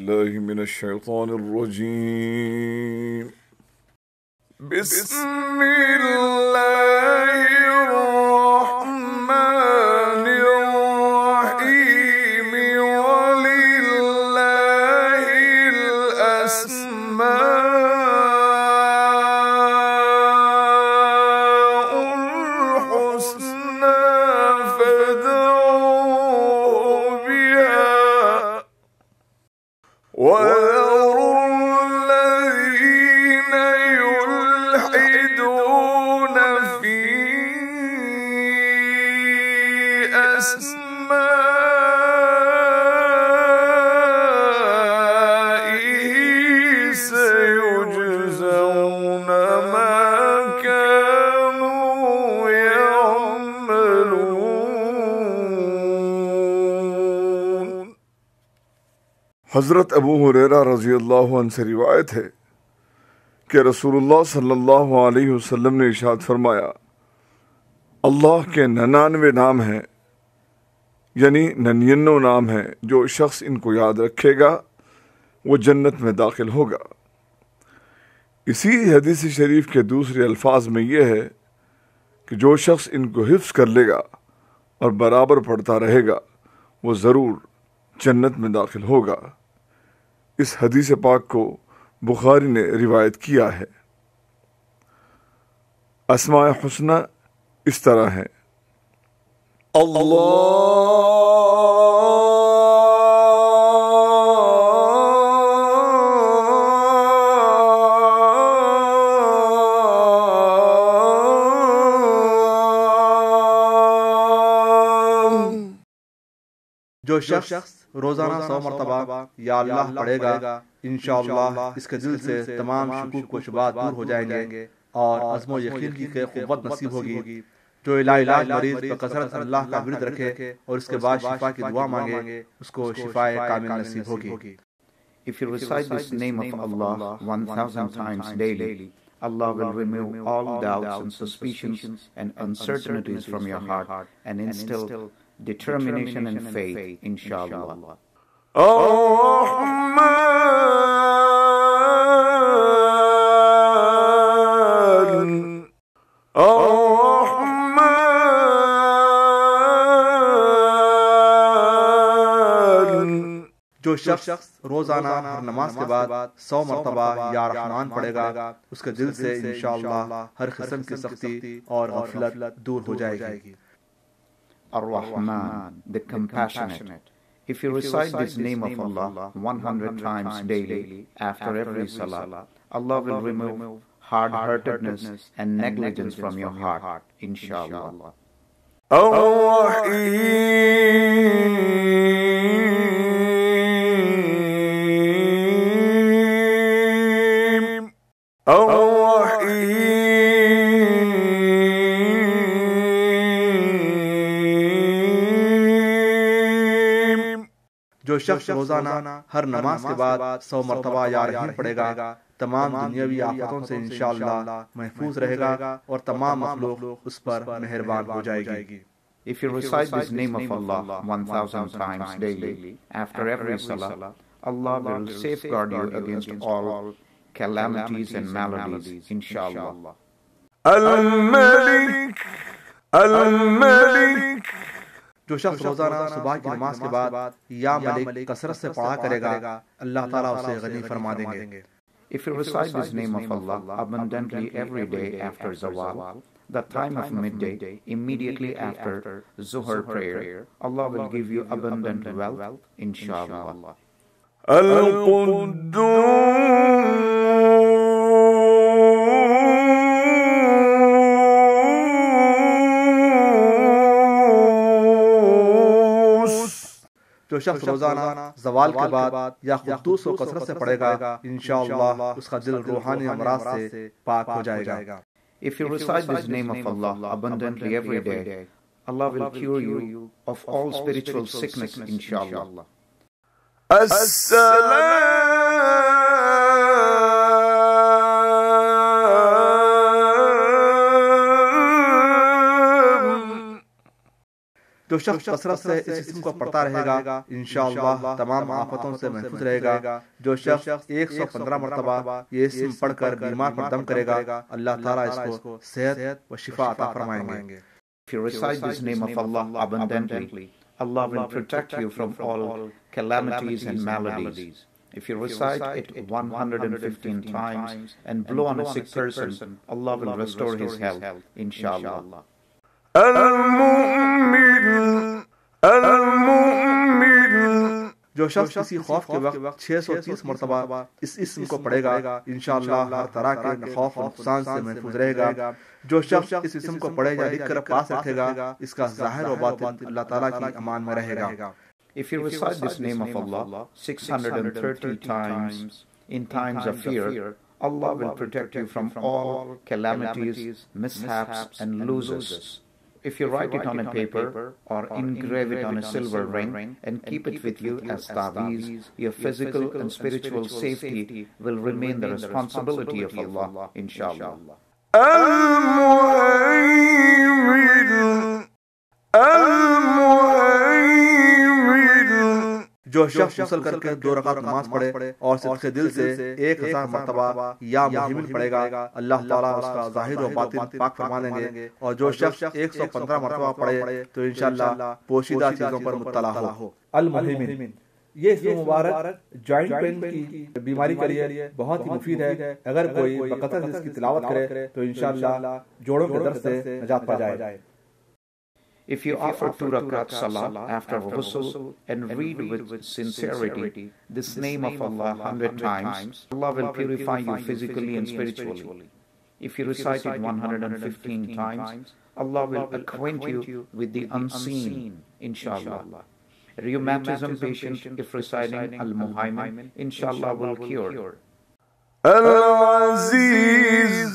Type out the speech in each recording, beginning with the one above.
बिल्लाहि मिनश्शैतानिर्रजीम। बिस्मिल्लाहिर्रहमानिर्रहीम। वलिल्लाहिल अस्माउल हुस्ना फदऊहु बिहा وَذَرُوا الَّذِينَ يُلْحِدُونَ فِي أَسْمَائِهِ سَيُجْزَوْنَ مَا كَانُوا يَعْمَلُونَ। हज़रत अबू हुरैरा रज़ियल्लाहु अन्हु से रिवायत है कि रसूलुल्लाह सल्लल्लाहु अलैहि वसल्लम ने इरशाद फरमाया, अल्लाह के 99 नाम हैं, यानी 99 नाम हैं, जो शख्स इनको याद रखेगा वो जन्नत में दाखिल होगा। इसी हदीस शरीफ के दूसरे अल्फाज में यह है कि जो शख्स इनको हिफ्ज़ कर लेगा और बराबर पढ़ता रहेगा वो ज़रूर जन्नत में दाखिल होगा। इस हदीस पाक को बुखारी ने रिवायत किया है। अस्माए हुस्ना इस तरह है, जो शख्स रोजाना 100 मरतबा या अल्लाह पढ़ेगा, इंशाअल्लाह इसके दिल से तमाम शुकूक व शुबात दूर हो जाएंगे और अज़्म यकीन की क़ुव्वत नसीब होगी। जो इलाज मरीज पर कसरत अल्लाह का विर्द रखे और उसके बाद शिफा की दुआ मांगे, उसको शिफाए कामिल नसीब होगी। If you recite this name of Allah 1000 times daily, Allah will remove all doubts and suspicions and uncertainties from your heart and instill determination and faith, inshallah. जो शख्स रोजाना हर नमाज के बाद 100 मरतबा या रहमान पढ़ेगा, उसके दिल से इंशाअल्लाह हर किस्म की सख्ती और गफलत दूर हो जाएगी। Ar-Rahman, the Compassionate. If you recite this name of Allah 100 times daily after every salah, Allah will remove hard-heartedness and negligence from your heart, inshallah. जो शख्स रोजाना हर नमाज के बाद 100 मरतबा या रहीम पढ़ेगा, तमाम दुनियावी आफतों से इंशाअल्लाह महफूज रहेगा और तमाम मखलूक उस पर मेहरबान हो जाएगी। If you recite this name of Allah 1000 times daily after every salah, Allah will safeguard you against all calamities and maladies, inshallah. Al-Malik, Al-Malik। जो शख्स रोजाना सुबह की नमाज के बाद या मलिक कसरत से पढ़ा करेगा, अल्लाह ताला उसे गनी फरमा देंगे। If you recite this name of Allah abundantly every day after Zawal, the time of midday, immediately after Zuhr prayer, Allah will give you abundant wealth, inshallah. जो शख्स रोजाना जवाल के बाद या खुद्दूस और कसरत से पढ़ेगा, इंशाअल्लाह उसका दिल रूहानी अमराज से पाक हो जाएगा। If you recite this name of Allah abundantly every day, Allah will cure you of all spiritual sickness, inshallah. जो शख्स कसरत से इस इस्म को पढ़ता रहेगा इंशाअल्लाह तमाम आफतों से महफूज रहेगा। जो शख्स 115 मरतबा ये इस्म पढ़कर बीमार पर दम करेगा, अल्लाह ताला इसको सेहत व शिफा अता फरमाएंगे। If you recite this name of Allah abundantly, Allah will protect you from all calamities and maladies. If you recite it 115 times and blow on a sick person, Allah will restore his health, inshallah. Al-Mu'min, Al-Mu'min. जो शख्स किसी खौफ के वक्त 630 मरतबा इस इस्म को पढ़ेगा इंशाअल्लाह हर तरह के खौफ और नुकसान से महफूज रहेगा। जो शख्स इस इस्म को पढ़े या लिख कर पास रखेगा, इसका ज़ाहिर व बातिन अल्लाह ताला की अमान में रहेगा। If you recite this name of Allah 630 times in times of fear, Allah will protect you from all calamities, mishaps and losses. If you write it on a paper or engrave it on a silver ring and keep it with you as ta'weez, your physical and spiritual safety will remain the responsibility of Allah, inshallah. Al-Mu'aymin, Al-Mu'aymin. जो शख्स गुस्ल करके 2 रकात नमाज पढ़े और सच्चे दिल से 1000 मरतबा या मुहिमिन पढ़ेगा, अल्लाह ताला उसका ज़ाहिर व बातिन पाक फरमा देंगे। और जो शख्स 115 मरतबा पढ़े तो इंशाअल्लाह पोशीदा चीजों पर मुत्तला हो। अल मुहिमिन ये इसमें मुबारक जॉइंट पेन की बीमारी के लिए बहुत ही मुफीद है। अगर कोई बकसरत इसकी तिलावत करे तो इंशाअल्लाह जोड़ों के दर्द से निजात पा जाए। If you offer 2 rakat salah after ghusl and read with sincerity this name of Allah 100 times, Allah will purify you physically and spiritually. If you recite it 115 times, Allah will acquaint you with the unseen, inshallah. Rheumatism patient, if reciting Al-Muhaymin, inshallah will cure. Al-Aziz,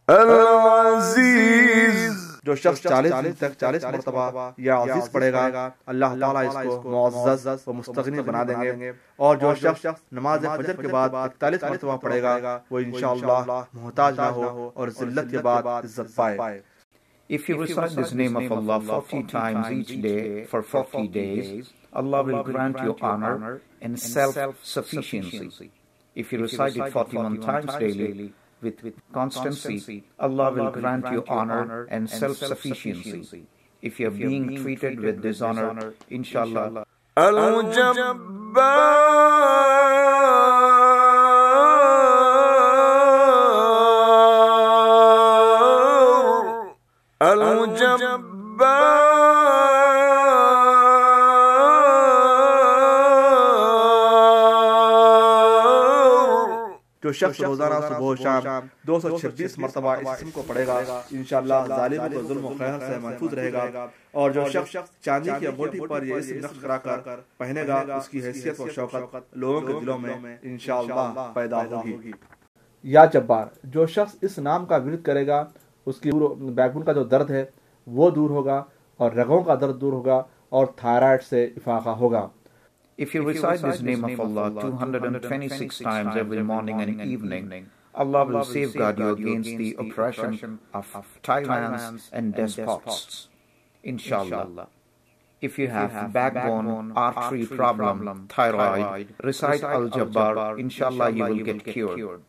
Al-Aziz. जो शख्स 40 दिन तक 40 मरतबा या अजीज पढ़ेगा, अल्लाह ताला इसको मुअज़्ज़ज़ व मुस्तग़नी बना देंगे। और जो शख्स नमाज फजर के बाद 41 मरतबा पढ़ेगा, वो इंशाअल्लाह मोहताज ना हो और जिल्लत के बाद इज्जत पाए। If you recite this name of Allah 40 times each day for 40 days, Allah will grant you honor and self-sufficiency. If you recite it 41 times daily, with constancy, Allah will grant you honor and self-sufficiency. If you are being treated with dishonor, inshallah. Al-Jabbar, Al-Jabbar. जो शख्स रोजाना सुबह शाम 226 मरतबा इस इस्म को पढ़ेगा, इंशाअल्लाह जालिम को जुल्म और कहर से महफूज रहेगा। और जो शख्स चांदी की अंगूठी पर ये इस्म नक्श कराकर पहनेगा, उसकी हैसियत और शौकत लोगों के दिलों में इंशाअल्लाह पैदा होगी। या जब्बार, जो शख्स इस नाम का विर्द करेगा, उसकी बैकबोन का जो दर्द है वो दूर होगा और रगों का दर्द दूर होगा और थायराइड से इफाका होगा। If you recite this name of Allah 226 times every morning and evening, Allah will safeguard you against the oppression of tyrants and despots, inshallah. If you have backbone, artery problem, thyroid, recite Al-Jabbar, inshallah you will get cured.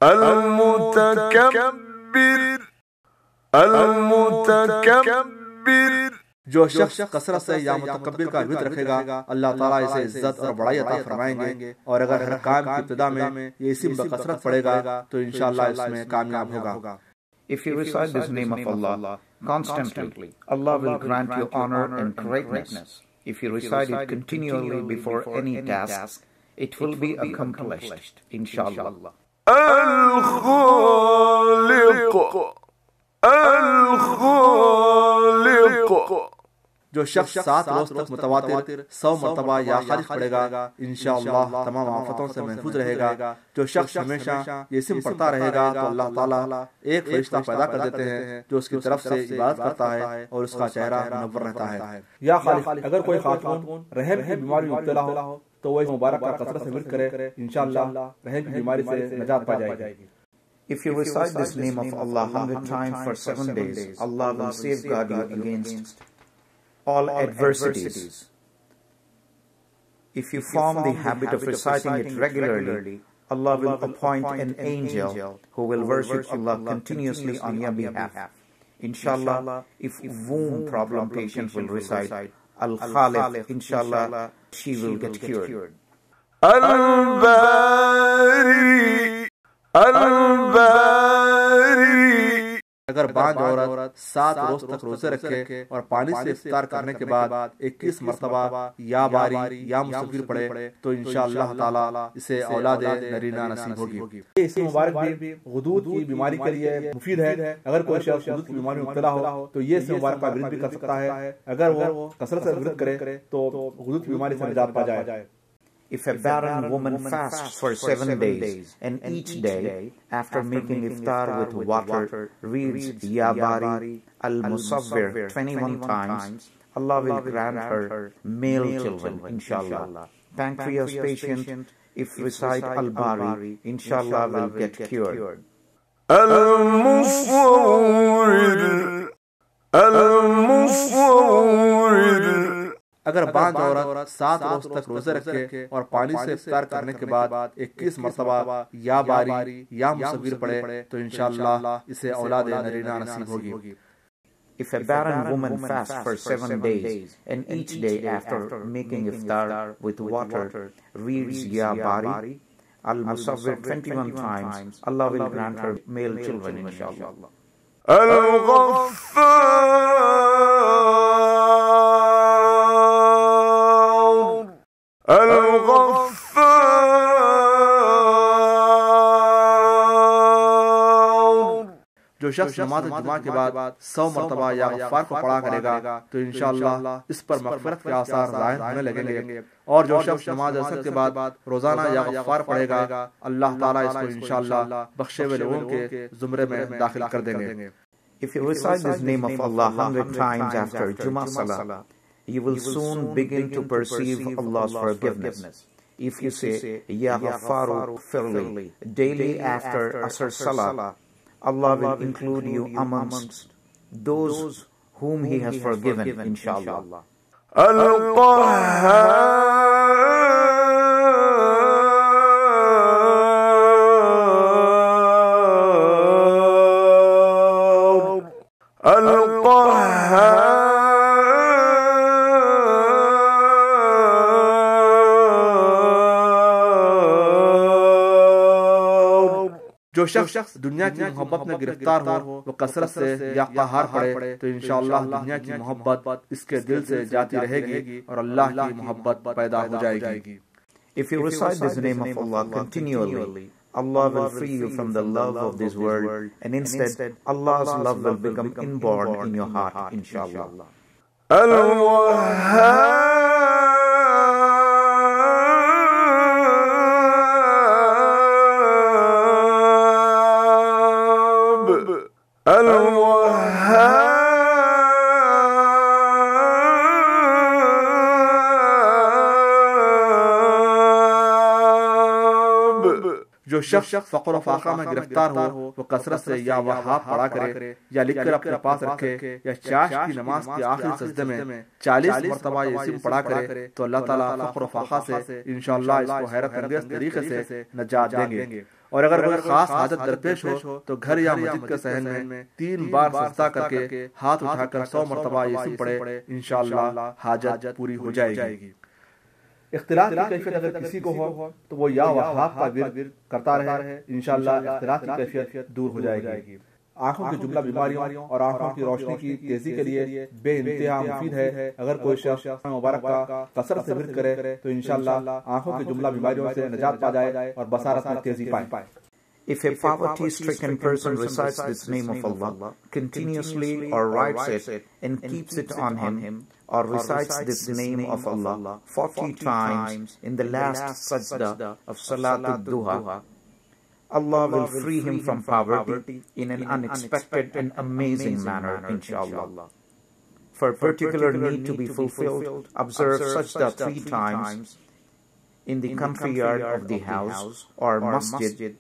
Al-Mutakabbir, Al-Mutakabbir. जो शख्स कसरत से या मुतकब्बिर का विर्द रखेगा, अल्लाह ताला इसे इज्जत और बड़ाई अता फरमाएंगे। और अगर हर काम की इब्तिदा में ये इस्म बकसरत पढ़ेगा तो इंशाअल्लाह इसमें कामयाब होगा। If you recite this name of Allah constantly, Allah will grant you honor and greatness. If you recite it continually before any task, it will be accomplished, inshallah. Al-Khaliq, Al-Khaliq. जो शख्स 7 रोज तक मुतवातिर 100 मरतबा या खालिक पढ़ेगा, इंशाअल्लाह तमाम आफतों से महफूज रहेगा। जो शख्स हमेशा ये इस्म पढ़ता रहेगा तो अल्लाह ताला एक फरिश्ता पैदा कर देते हैं जो उसकी तरफ से इबादत करता है और उसका चेहरा मुनव्वर रहता है। या खालिक, अगर कोई खातून रहम की बीमारी में मुब्तला हो तो वो इस मुबारक का कसरत से विर्द करे, इंशाअल्लाह रहम की बीमारी से निजात पा जाएगी। If you recite this name of Allah 100 times for 7 days, Allah will safeguard you against all adversities. If you form the habit of reciting it regularly, Allah will appoint an angel who will worship Allah continuously on your behalf. Inshallah, if womb problem patient will recite Al-Khaliq, inshallah, she will get cured. Al-Bari, Al-Bari. अगर बांझ औरत 7 रोज तक रोजे रखे और पानी से इफ्तार करने के बाद 21 मरतबा या बारी या मुस्तगफिर पढ़े तो इंशाअल्लाह ताला इसे औलाद नरीना नसीब होगी। इस मुबारक भी गुदूद की बीमारी के लिए मुफीद है। अगर कोई शख्स गुदूद की बीमारी में मुब्तला हो तो ये मुबारक का विरद भी कर सकता है। अगर वो कसरत से विरद करे तो गुदूद की बीमारी से निजात पा जाए। If a barren woman fasts for 7 days and each day after making iftar with water reads Ya Bari Al-Musawwir 21 times, Allah will grant her male children, inshallah. Pancreas patient, if recite Al-Bari, inshallah will get cured. Al-Musawwir, Al-Musawwir. अगर बांझ औरत 7 रोज तक रोजे रखे और पानी से इफ्तार करने के बाद 21 मरतबा या बारी या मुस्तगफिर पढ़े तो इंशाअल्लाह इसे औलाद नरीना नसीब होगी। If a barren woman fasts for 7 days and each day after making iftar with water reads Ya Bari Al-Musawwir 21 times, Allah will grant her male children, inshallah. जो शख्स नमाज जुमा के बाद 100 मरतबा या गफ्फार को पढ़ा करेगा तो इंशाअल्लाह इस पर मग़फ़िरत के आसार ज़ाहिर होने लगेंगे। और जो शख्स नमाज असर के बाद रोजाना या गफ्फार पढ़ेगा अल्लाह ताला इसको इंशाअल्लाह बख्शे हुए लोगों के ज़ुमरे में दाखिल कर देंगे। If you recite this name of Allah 100 times after Jummah Salah, you will soon begin to perceive Allah's forgiveness. If you say Ya Ghaffaru Firli daily after Asr Salah, Allah will include you amongst those whom He has forgiven, inshallah. जो शख्स दुनिया की मोहब्बत में गिरफ्तार हो वो कसरत से या क़हार पढ़े तो इंशाअल्लाह दुनिया की मोहब्बत इसके दिल से जाती रहेगी और अल्लाह की मोहब्बत पैदा हो जाएगी। If you recite this name of Allah continually, Allah will free you from the love of this world, and instead Allah's love will become inborn in your heart, inshallah. जो शख्स फक़र फाक़ा में गिरफ्तार हो वो कसरत से या वहाब पढ़ा करे या लिखकर अपने पास रखे या चाश की नमाज के आखिरी सजदे में 40 मरतबा यासीन पढ़ा करे तो अल्लाह ताला फक़र फाक़ा से इंशाअल्लाह इसको हैरत अंगेज तरीके से निजात देंगे। और अगर कोई खास हाजत दरपेश हो तो घर या मस्जिद के सहन में 3 बार सजदा करके हाथ उठाकर 100 मरतबा यासीन पढ़े इंशाअल्लाह हाजत पूरी हो जाएगी। इख्तिलाफ की कैफियत अगर किसी को हो तो वो या वहाब का विर्द करता रहे, इंशाअल्लाह इख्तिलाफ की कैफियत दूर हो जाएगी। आंखों की जुमला बीमारियों और आंखों की रोशनी की तेजी के लिए बेइंतहा मुफीद है। अगर कोई शख्स मुबारक का कसरत से विर्द करे तो इंशाअल्लाह आंखों की जुमला बीमारियों से निजात पा जाए और बसारत में तेजी पाए। If a poverty-stricken person recites this name of Allah continuously or writes it and keeps it on him, or recites this name of Allah 40 times in the last sajda of Salatul Duha, Allah will free him from poverty in an unexpected and amazing manner, inshallah. For particular need to be fulfilled, observe sajda 3 times in the country yard of the house or masjid.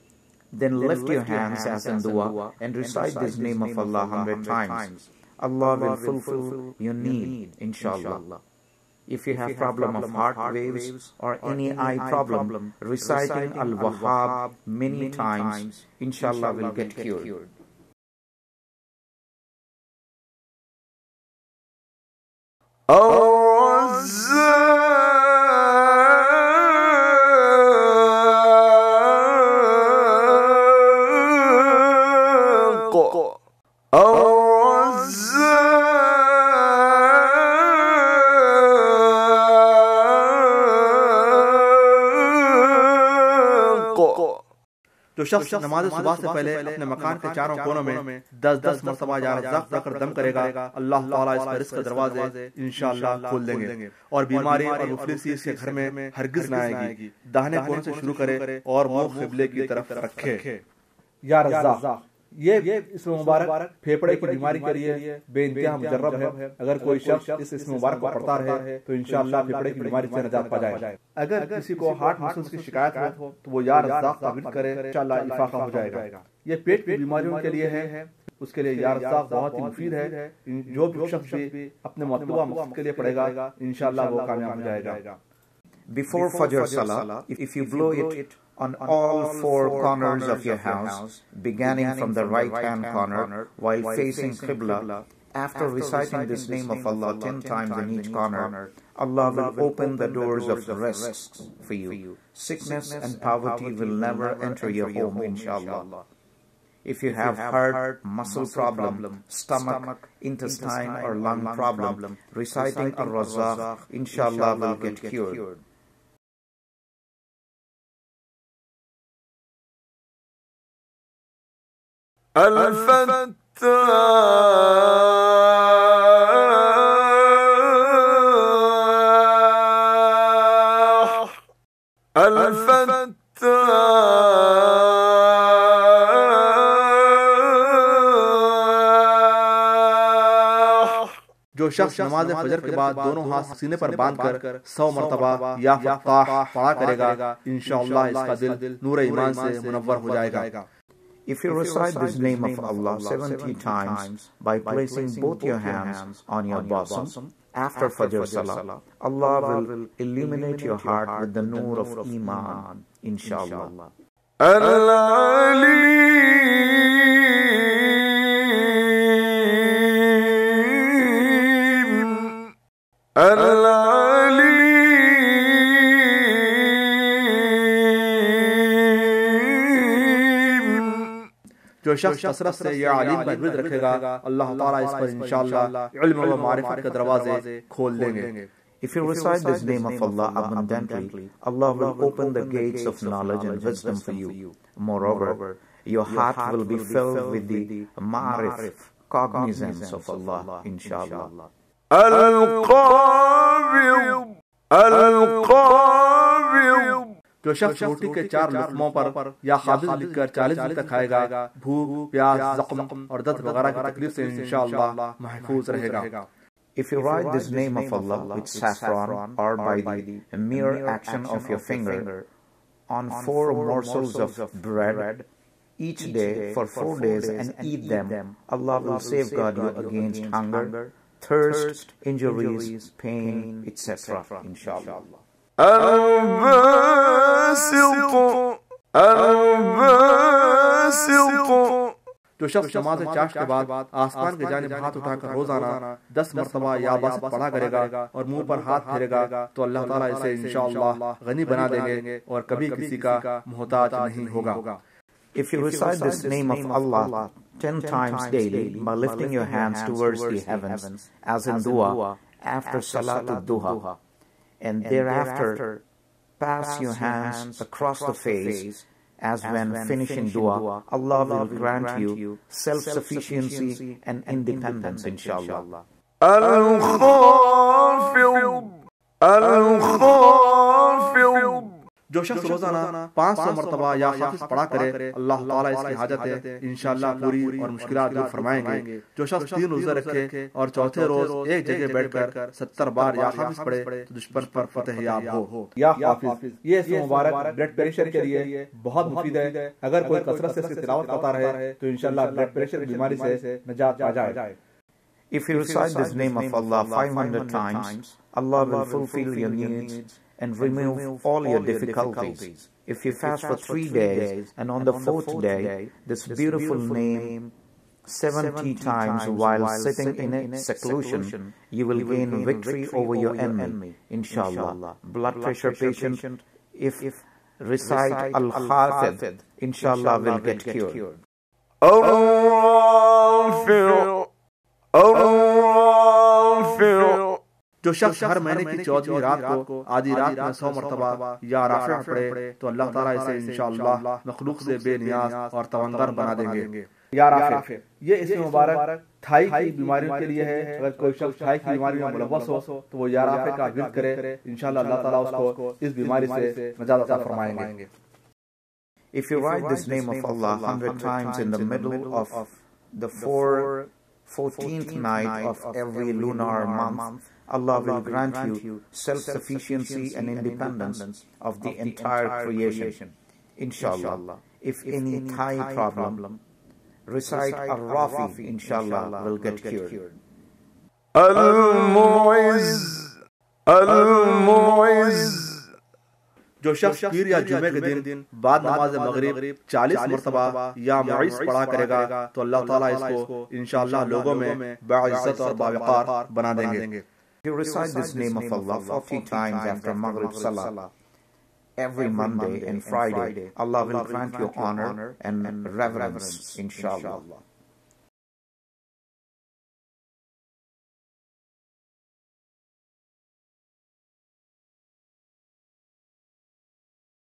Then lift your hands as in dua and recite this name of Allah 100 times. Allah will fulfill your need, inshallah. If you have problem of heart waves or any eye problem, reciting Al-Wahhab many times, inshallah will get cured. जो शख्स नमाज सुबह से पहले अपने मकान के चारों कोनों में 10-10 मरतबा या रज़्ज़ाक़ पढ़कर दम करेगा, अल्लाह ताला इसका रिज़्क़ के दरवाजे इंशाअल्लाह खोल देंगे और बीमारी और मुफलिसी इसके घर में हरगिज न आएगी। दाहिने कोने से शुरू करे और मुंह क़िबले की तरफ रखे। या रज़्ज़ाक़, ये इसम मुबारक फेफड़े की बीमारी के लिए बेइंतहा मुजर्रब है। अगर कोई शख्स इस मुबारक को पढ़ता रहे तो इंशाअल्लाह फेफड़े की बीमारी से निजात पा जाए। अगर किसी को हार्ट मसल्स की शिकायत हो तो वो या रज़्ज़ाक़ ताबीर करे, इंशाअल्लाह इफाका हो जाएगा। ये पेट की बीमारियों के लिए है, उसके लिए या रज़्ज़ाक़ बहुत ही मुफीद है। जो भी शख्स भी अपने मतलूबा मकसद के लिए पढ़ेगा इंशाअल्लाह वो कामयाब हो जाएगा। Before Fajr Salah, if you blow it on all four corners of your house, beginning from the right-hand corner while facing Qibla, after reciting this name of Allah 10 times in each corner, Allah will open the doors of risks for you. Sickness and poverty will never enter your home, inshallah. If you have heart, muscle problem, stomach, intestine or lung problem, reciting Ar-Razzaq, inshallah will get cured. जो शख्स नमाज फजर के बाद दोनों हाथ सीने पर बांधकर 100 मरतबा या फत्ताह पढ़ा करेगा, इंशाअल्लाह इसका दिल नूर ईमान से मुनव्वर हो जाएगा। If you recite this name of Allah 70 times by placing both your hands on your bosom after Fajr Salah, Allah will illuminate your heart with the noor of Iman, inshallah. जो शख्स कसरत से या अलीम का विर्द रखेगा, अल्लाह ताला इस पर इंशाअल्लाह इल्म व मारिफत के दरवाजे खोल देंगे। If you recite this name of Allah abundantly, Allah will open the gates of knowledge and wisdom for you. Moreover, your heart will be filled with the ma'arif, cognizance of Allah, inshallah. जो शख्स रोटी के 4 लुक़मों पर या खाबिज़ लिखकर 40 दिन तक खाएगा, भूख, प्यास, ज़ख्म और दर्द वगैरह की तकलीफ से इंशाअल्लाह महफूज रहेगा। If you write this name of Allah with saffron or by the mere action of your finger on 4 morsels of bread each day for 4 days and eat them, Allah will safeguard you against hunger, thirst, injuries, pain, etc. inshallah. जो शख्स नमाज चाश के बाद आसमान के जानिब हाथ उठाकर रोजाना 10 मरतबा या बस पढ़ा करेगा और मुंह पर हाथ फेरेगा तो अल्लाह ताला इसे इंशाअल्लाह गनी बना देंगे और कभी किसी का मोहताज नहीं होगा। If you recite this name of Allah 10 times daily by lifting your hands towards the heavens as in dua after Salatul Duha, and thereafter pass your hands across the face as when finishing dua, Allah will grant you self-sufficiency and independence, inshallah. जो शख्स रोजाना 500 मरतबा या हाफिज पढ़ा करे, अल्लाह ताला इसकी हाजतें इंशाअल्लाह पूरी और मुश्किलात दूर फरमाएंगे। जो शख्स 3 रोजे रखे और चौथे रोज एक जगह बैठकर 70 बार या हाफिज पढ़े तो दुश्मन पर फतह याब हो। या हाफिज ये इसम मुबारक ब्लड प्रेशर के लिए बहुत मुफीद है। अगर कोई कसरत से इसकी तिलावत करता रहे तो इंशाअल्लाह ब्लड प्रेशर की बीमारी से निजात पा जाए। If you recite this name of Allah 500 times, Allah will fulfill your needs and remove all your difficulties. If you fast for 3 days and on the 4th day, this beautiful name 70 times while sitting in a seclusion, you will gain victory over your enemy, inshallah. Blood pressure patient, if recite Al-Hafidh, inshallah will get cured. जो शख्स हर महीने की 14वीं रात को आधी रात में 100 मरतबा या राफ़िअ पढ़े तो अल्लाह ताला इसे इंशाअल्लाह मखलूक से बेनियाज और तवंगर बना देंगे। या राफ़िअ ये इसमें मुबारक थाई की बीमारियों के लिए है। अगर कोई शख्स थाई की बीमारी में मुलव्वस हो तो वो या राफ़िअ का विर्द करे, इंशाअल्लाह अल्लाह ताला उसको इस बीमारी से निजात अता फरमाएंगे। If you write this name of Allah 100 times in the middle of the 14th night of every lunar month, Allah will grant you self-sufficiency and independence of the entire creation. Inshallah. If any thigh problem, recite Ar-Rafi, inshallah, will get cured. Al-Mu'izz, Al-Mu'izz. जो शख्स पीर या जुमे के दिन बाद नमाज मगरिब 40 मरतबा या मुइज़ पढ़ा करेगा तो अल्लाह ताला इसको इंशाअल्लाह लोगों में बाइज़्ज़त और बावक़ार बना देंगे। You recite this name of Allah 40 times after Maghrib Salah every Monday and Friday. Allah will grant you honor and reverence, inshallah.